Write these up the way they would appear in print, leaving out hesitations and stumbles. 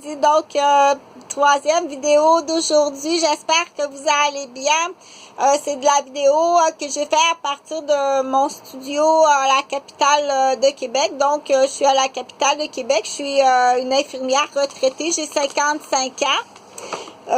mercredi, donc troisième vidéo d'aujourd'hui. J'espère que vous allez bien. C'est de la vidéo que j'ai fait à partir de mon studio à la capitale de Québec. Donc, je suis à la capitale de Québec. Je suis une infirmière retraitée. J'ai 55 ans.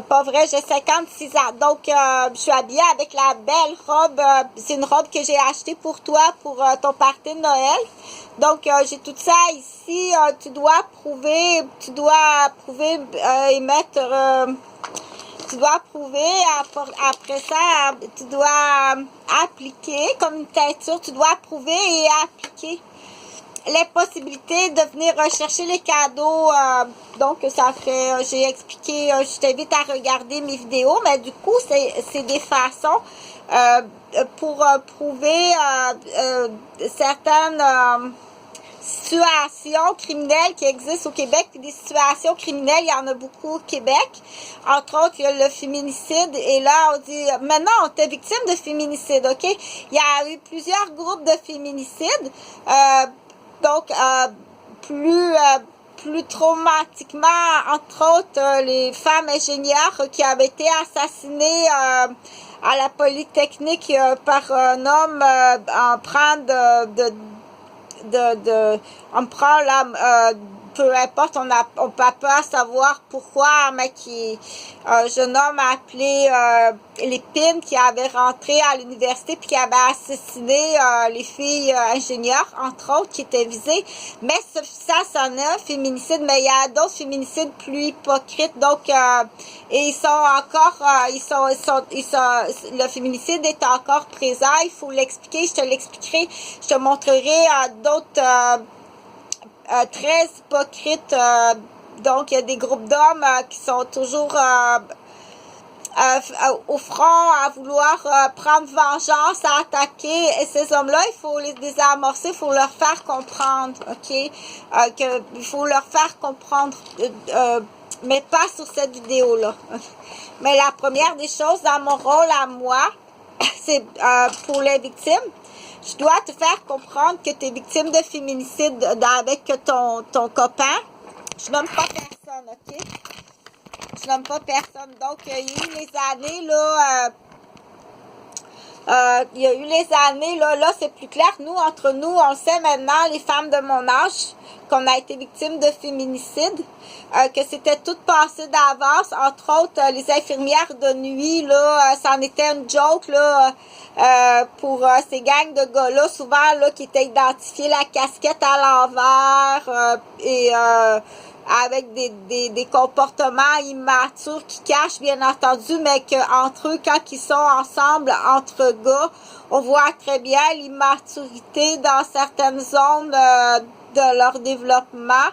Pas vrai, j'ai 56 ans. Donc, je suis habillée avec la belle robe. C'est une robe que j'ai achetée pour toi, pour ton party de Noël. Donc, j'ai tout ça ici. Tu dois prouver et mettre... tu dois prouver, après ça, tu dois appliquer comme une teinture. Tu dois prouver et appliquer les possibilités de venir chercher les cadeaux. Donc, ça fait, j'ai expliqué, je t'invite à regarder mes vidéos, mais du coup, c'est des façons pour prouver certaines situations criminelles qui existent au Québec. Puis des situations criminelles, il y en a beaucoup au Québec. Entre autres, il y a le féminicide. Et là, on dit, maintenant, tu es victime de féminicide, OK? Il y a eu plusieurs groupes de féminicides. Donc, plus traumatiquement, entre autres, les femmes ingénieures qui avaient été assassinées à la Polytechnique par un homme en prend on prend là, peu importe, on peut pas savoir pourquoi, mais un jeune homme appelé les Pins qui avait rentré à l'université puis qui avait assassiné les filles ingénieures, entre autres, qui étaient visées. Mais ça en est un féminicide, mais il y a d'autres féminicides plus hypocrites. Donc, et ils sont encore, le féminicide est encore présent. Il faut l'expliquer, je te l'expliquerai, je te montrerai d'autres très hypocrites. Donc, il y a des groupes d'hommes qui sont toujours au front à vouloir prendre vengeance, à attaquer. Et ces hommes-là, il faut les désamorcer, il faut leur faire comprendre, OK? Il faut leur faire comprendre, mais pas sur cette vidéo-là. Mais la première des choses, dans mon rôle à moi, c'est pour les victimes. Je dois te faire comprendre que tu es victime de féminicide avec ton copain. Je nomme pas personne, OK? Je nomme pas personne. Donc, il y a eu les années, là, c'est plus clair. Nous, entre nous, on sait maintenant, les femmes de mon âge, qu'on a été victimes de féminicide, que c'était tout passé d'avance. Entre autres, les infirmières de nuit, là, ça en était une joke, là, pour ces gangs de gars-là, souvent, là, qui étaient identifiés la casquette à l'envers, et avec des comportements immatures qui cachent, bien entendu, mais qu'entre eux, quand ils sont ensemble, entre gars, on voit très bien l'immaturité dans certaines zones de leur développement.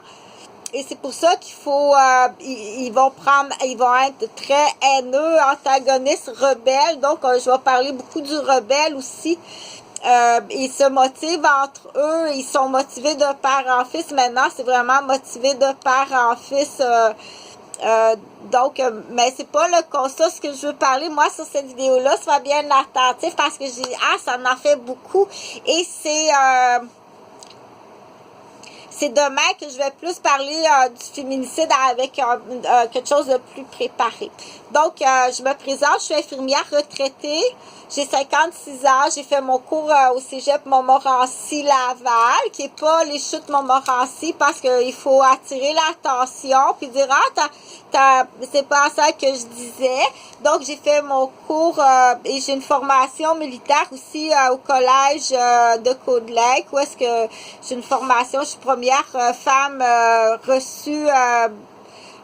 Et c'est pour ça qu'il faut, ils vont être très haineux, antagonistes, rebelles. Donc, je vais parler beaucoup du rebelle aussi. Ils se motivent entre eux, ils sont motivés de père en fils. Maintenant, c'est vraiment motivé de père en fils. Donc, mais c'est pas le constat ce que je veux parler. Moi, sur cette vidéo-là, sois bien attentif parce que ça en fait beaucoup. Et c'est demain que je vais plus parler du féminicide avec quelque chose de plus préparé. Donc, je me présente, je suis infirmière retraitée. J'ai 56 ans, j'ai fait mon cours au cégep Montmorency-Laval, qui est pas les chutes Montmorency, parce qu'il faut attirer l'attention, puis dire, c'est pas ça que je disais. Donc, j'ai fait mon cours et j'ai une formation militaire aussi au collège de Côte-Lake, où est-ce que j'ai une formation, je suis première femme reçue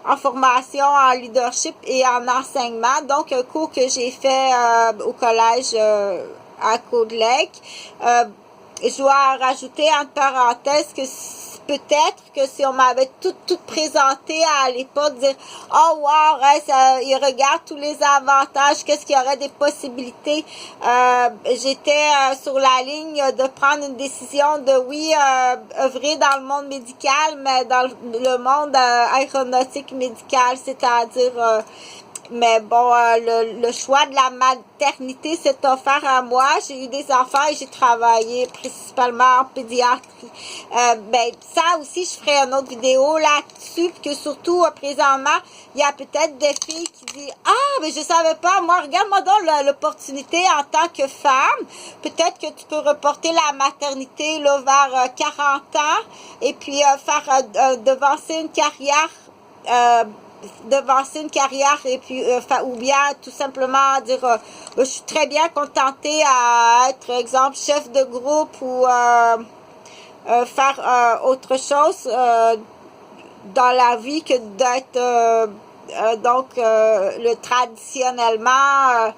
en formation en leadership et en enseignement. Donc, un cours que j'ai fait au collège à Côte-Lake. Je dois rajouter en parenthèse que peut-être que si on m'avait tout présenté à l'époque, dire « Oh wow, il regarde tous les avantages, qu'est-ce qu'il y aurait des possibilités? » J'étais sur la ligne de prendre une décision de œuvrer dans le monde médical, mais dans le monde aéronautique médical, c'est-à-dire Mais bon, le choix de la maternité s'est offert à moi. J'ai eu des enfants et j'ai travaillé principalement en pédiatrie. Ben, ça aussi, je ferai une autre vidéo là-dessus, puis que surtout, présentement, il y a peut-être des filles qui disent « Ah, mais je savais pas, moi, regarde-moi donc l'opportunité en tant que femme. Peut-être que tu peux reporter la maternité là, vers 40 ans et puis devancer une carrière et puis ou bien tout simplement dire je suis très bien contentée à être exemple chef de groupe ou faire autre chose dans la vie que d'être le traditionnellement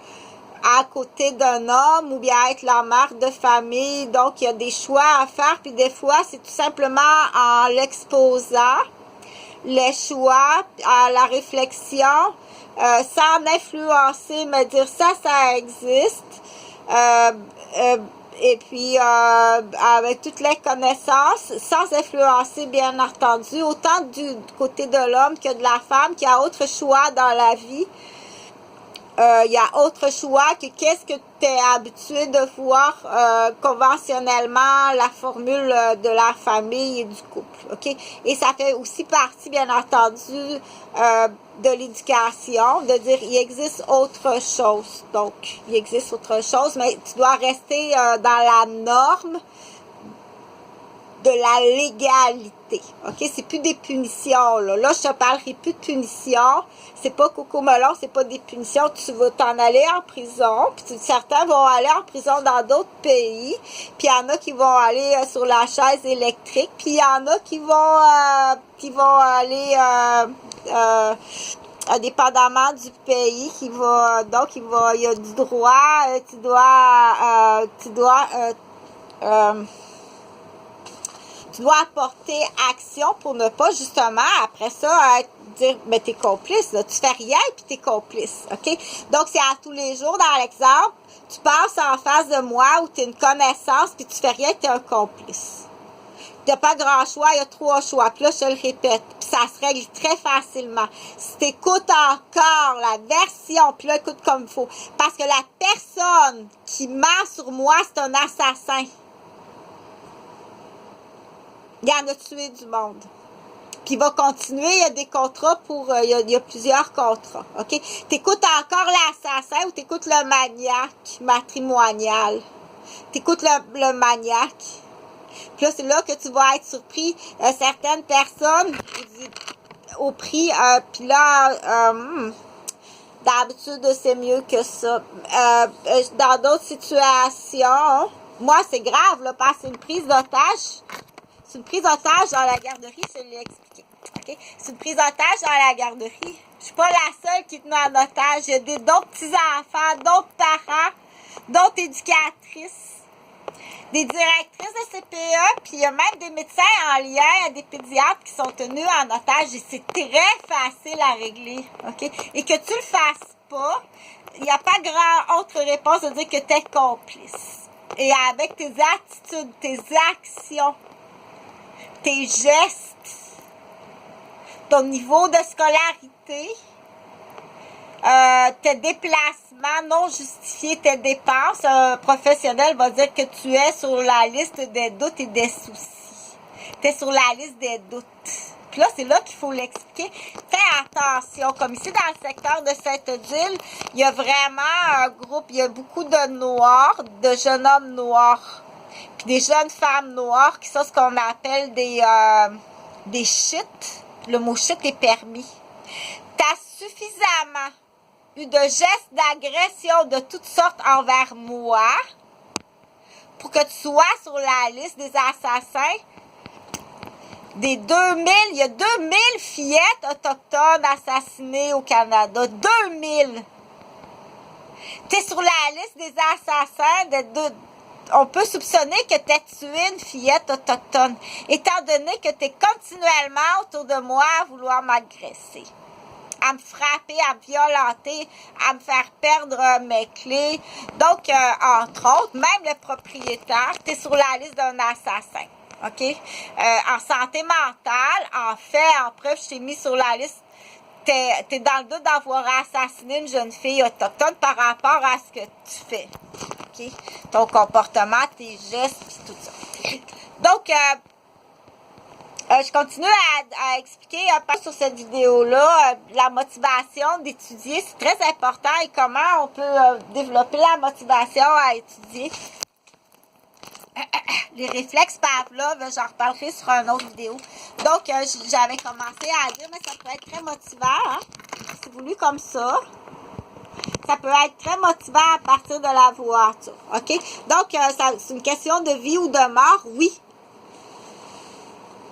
à côté d'un homme ou bien être la mère de famille. Donc il y a des choix à faire, puis des fois c'est tout simplement en l'exposant les choix, à la réflexion, sans influencer, me dire ça existe. Et puis, avec toutes les connaissances, sans influencer, bien entendu, autant du côté de l'homme que de la femme qui a autre choix dans la vie. Il y a autre choix que qu'est-ce que tu es habitué de voir conventionnellement la formule de la famille et du couple, ok? Et ça fait aussi partie, bien entendu, de l'éducation, de dire il existe autre chose. Donc, il existe autre chose, mais tu dois rester dans la norme de la légalité, ok? C'est plus des punitions, là. Là, je te parlerai plus de punitions. C'est pas coco-melon, c'est pas des punitions. Tu vas t'en aller en prison. Puis certains vont aller en prison dans d'autres pays. Puis il y en a qui vont aller sur la chaise électrique. Puis il y en a qui vont aller dépendamment du pays il y a du droit, tu dois apporter action pour ne pas justement après ça dire mais t'es complice, là. Tu fais rien puis t'es complice, ok? Donc c'est à tous les jours dans l'exemple, tu passes en face de moi où t'es une connaissance puis tu fais rien, t'es un complice. T'as pas grand choix, il y a 3 choix. Puis là, je te le répète, puis ça se règle très facilement. Si t'écoutes encore la version, puis là, écoute comme il faut. Parce que la personne qui ment sur moi, c'est un assassin. Il y en a tué du monde. Puis il va continuer, il y a des contrats pour... il y a plusieurs contrats, ok? T'écoutes encore l'assassin ou t'écoutes le maniaque matrimonial? T'écoutes le maniaque. Puis là, c'est là que tu vas être surpris. Certaines personnes, au prix, puis là... d'habitude, c'est mieux que ça. Dans d'autres situations, moi, c'est grave, là, parce que c'est une prise d'otage. C'est une prise d'otage dans la garderie, je l'ai expliqué. Okay? C'est une prise d'otage dans la garderie. Je suis pas la seule qui est tenue en otage. Il y a d'autres petits-enfants, d'autres parents, d'autres éducatrices, des directrices de CPE, puis il y a même des médecins en lien, des pédiatres qui sont tenus en otage. Et c'est très facile à régler. Okay? Et que tu le fasses pas, il n'y a pas grand autre réponse de dire que tu es complice. Et avec tes attitudes, tes actions, tes gestes, ton niveau de scolarité, tes déplacements non justifiés, tes dépenses, un professionnel va dire que tu es sur la liste des doutes et des soucis. Tu es sur la liste des doutes. Puis là, c'est là qu'il faut l'expliquer. Fais attention. Comme ici, dans le secteur de Sainte-Odile, il y a vraiment un groupe, il y a beaucoup de noirs, de jeunes hommes noirs. Puis des jeunes femmes noires qui sont ce qu'on appelle des shit. Le mot shit est permis. T'as suffisamment eu de gestes d'agression de toutes sortes envers moi pour que tu sois sur la liste des assassins. Des 2000, il y a 2000 fillettes autochtones assassinées au Canada. 2000! T'es sur la liste des assassins on peut soupçonner que tu as tué une fillette autochtone, étant donné que tu es continuellement autour de moi à vouloir m'agresser, à me frapper, à me violenter, à me faire perdre mes clés. Donc, entre autres, même le propriétaire, tu es sur la liste d'un assassin. OK? En santé mentale, en fait, en preuve, je t'ai mis sur la liste. t'es dans le doute d'avoir assassiné une jeune fille autochtone par rapport à ce que tu fais. OK? Ton comportement, tes gestes, puis tout ça. Donc, je continue à expliquer un peu sur cette vidéo-là la motivation d'étudier. C'est très important et comment on peut développer la motivation à étudier. Les réflexes Pavlov, j'en reparlerai sur une autre vidéo. Donc, j'avais commencé à dire, mais ça peut être très motivant, hein? C'est voulu comme ça. Ça peut être très motivant à partir de la voiture, OK? Donc, c'est une question de vie ou de mort, oui.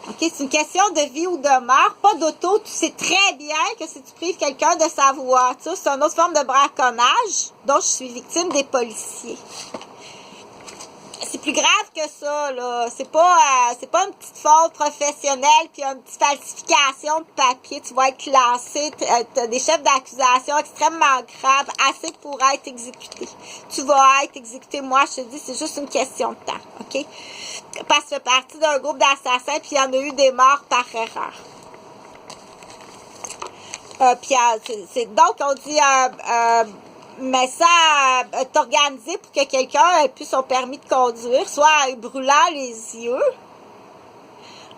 OK, c'est une question de vie ou de mort, pas d'auto. Tu sais très bien que si tu prives quelqu'un de sa voiture, c'est une autre forme de braconnage dont je suis victime des policiers. C'est plus grave que ça, là. C'est pas une petite faute professionnelle puis une petite falsification de papier. Tu vas être classé. T'as des chefs d'accusation extrêmement graves, assez pour être exécuté. Tu vas être exécuté. Moi, je te dis, c'est juste une question de temps, OK? Parce que je fais partie d'un groupe d'assassins puis il y en a eu des morts par erreur. Donc, on dit... mais ça, t'organiser pour que quelqu'un ait plus son permis de conduire, soit en brûlant les yeux,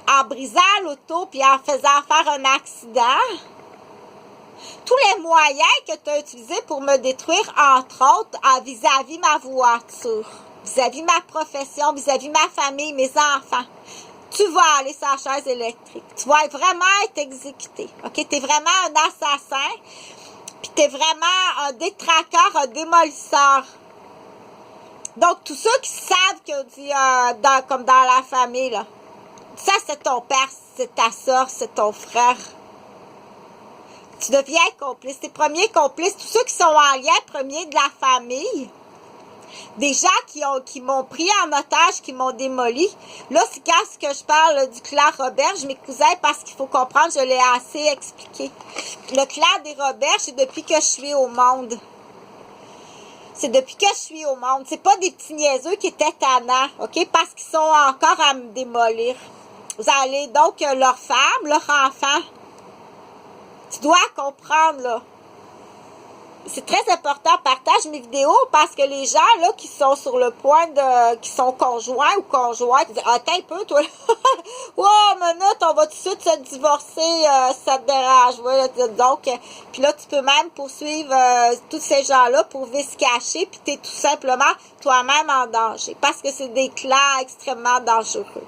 en brisant l'auto puis en faisant faire un accident. Tous les moyens que tu as utilisés pour me détruire, entre autres, vis-à-vis ma voiture, vis-à-vis ma profession, vis-à-vis ma famille, mes enfants. Tu vas aller sur la chaise électrique. Tu vas vraiment être exécuté. OK? Tu es vraiment un assassin. Puis t'es vraiment un détraqueur, un démolisseur. Donc, tous ceux qui savent que comme dans la famille, là, ça c'est ton père, c'est ta soeur, c'est ton frère. Tu deviens complice. Tes premiers complices, tous ceux qui sont en lien premier de la famille, des gens qui m'ont pris en otage, qui m'ont démoli. Là, c'est quand que je parle du clan Roberge, mes cousins, parce qu'il faut comprendre, je l'ai assez expliqué. Le clan des Roberge, c'est depuis que je suis au monde. C'est depuis que je suis au monde. C'est pas des petits niaiseux qui étaient tannants, OK? Parce qu'ils sont encore à me démolir. Vous allez donc, leur femme, leur enfant. Tu dois comprendre, là. C'est très important, partage mes vidéos parce que les gens là qui sont sur le point qui sont conjoints ou conjointes, disent attends un peu toi, wow, minute, on va tout de suite se divorcer, ça te dérange, ouais, donc, puis là tu peux même poursuivre tous ces gens-là pour se cacher, puis tu es tout simplement toi-même en danger parce que c'est des clans extrêmement dangereux.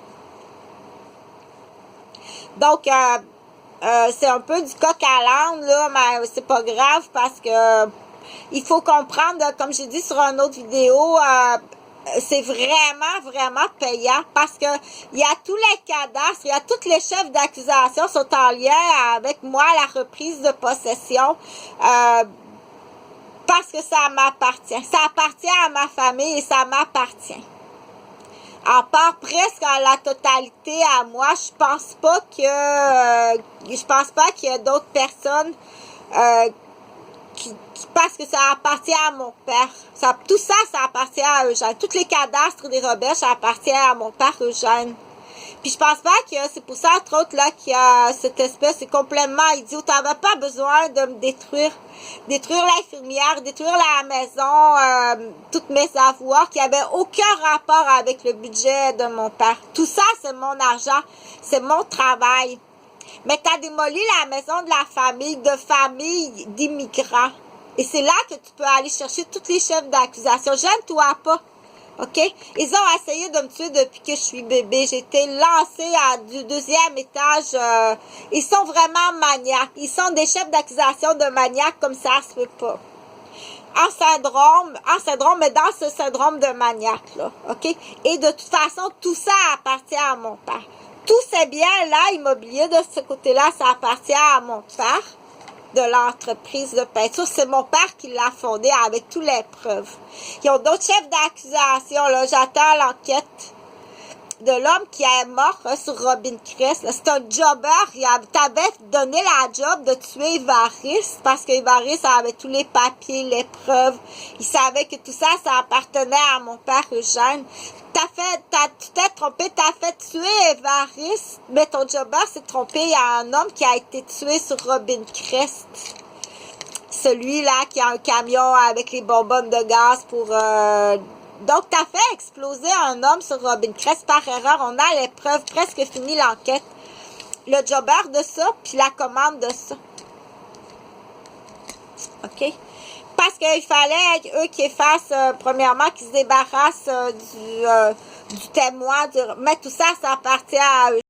Donc c'est un peu du coq à l'âne, là, mais c'est pas grave parce que il faut comprendre, comme j'ai dit sur une autre vidéo, c'est vraiment payant parce que il y a tous les cadastres, il y a tous les chefs d'accusation sont en lien avec moi à la reprise de possession parce que ça m'appartient. Ça appartient à ma famille et ça m'appartient. À part presque à la totalité à moi, je pense pas qu'il y a d'autres personnes qui parce que ça appartient à mon père. Tout ça appartient à Eugène. Tous les cadastres des Roberge, ça appartient à mon père Eugène. Puis je pense pas que c'est pour ça, entre autres, là, qu'il y a cette espèce, c'est complètement idiot. T'avais pas besoin de me détruire l'infirmière, détruire la maison, toutes mes avoirs, qui n'avaient aucun rapport avec le budget de mon père. Tout ça, c'est mon argent, c'est mon travail. Mais t'as démoli la maison de la famille, d'immigrants. Et c'est là que tu peux aller chercher tous les chefs d'accusation. Gêne-toi pas. OK? Ils ont essayé de me tuer depuis que je suis bébé. J'ai été lancée du deuxième étage. Ils sont vraiment maniaques. Ils sont des chefs d'accusation de maniaques comme ça se peut pas. En syndrome, mais dans ce syndrome de maniaque, là. OK? Et de toute façon, tout ça appartient à mon père. Tous ces biens-là, immobiliers de ce côté-là, ça appartient à mon père. De l'entreprise de peinture. C'est mon père qui l'a fondé avec toutes les preuves. Ils ont d'autres chefs d'accusation, là. J'attends l'enquête. de l'homme qui est mort sur Robin Crest. C'est un jobber. Il t'avait donné la job de tuer Évariste parce qu'Évariste avait tous les papiers, les preuves. Il savait que tout ça, ça appartenait à mon père Eugène. Tu t'es trompé, t'as fait tuer Évariste, mais ton jobber s'est trompé. Il y a un homme qui a été tué sur Robin Crest. Celui-là qui a un camion avec les bonbonnes de gaz pour... Donc, t'as fait exploser un homme sur Robin Crest par erreur. On a les preuves, presque fini l'enquête. Le jobber de ça, puis la commande de ça. OK? Parce qu'il fallait, eux, qu'ils fassent, premièrement, qu'ils se débarrassent du témoin. Mais tout ça, ça appartient à eux.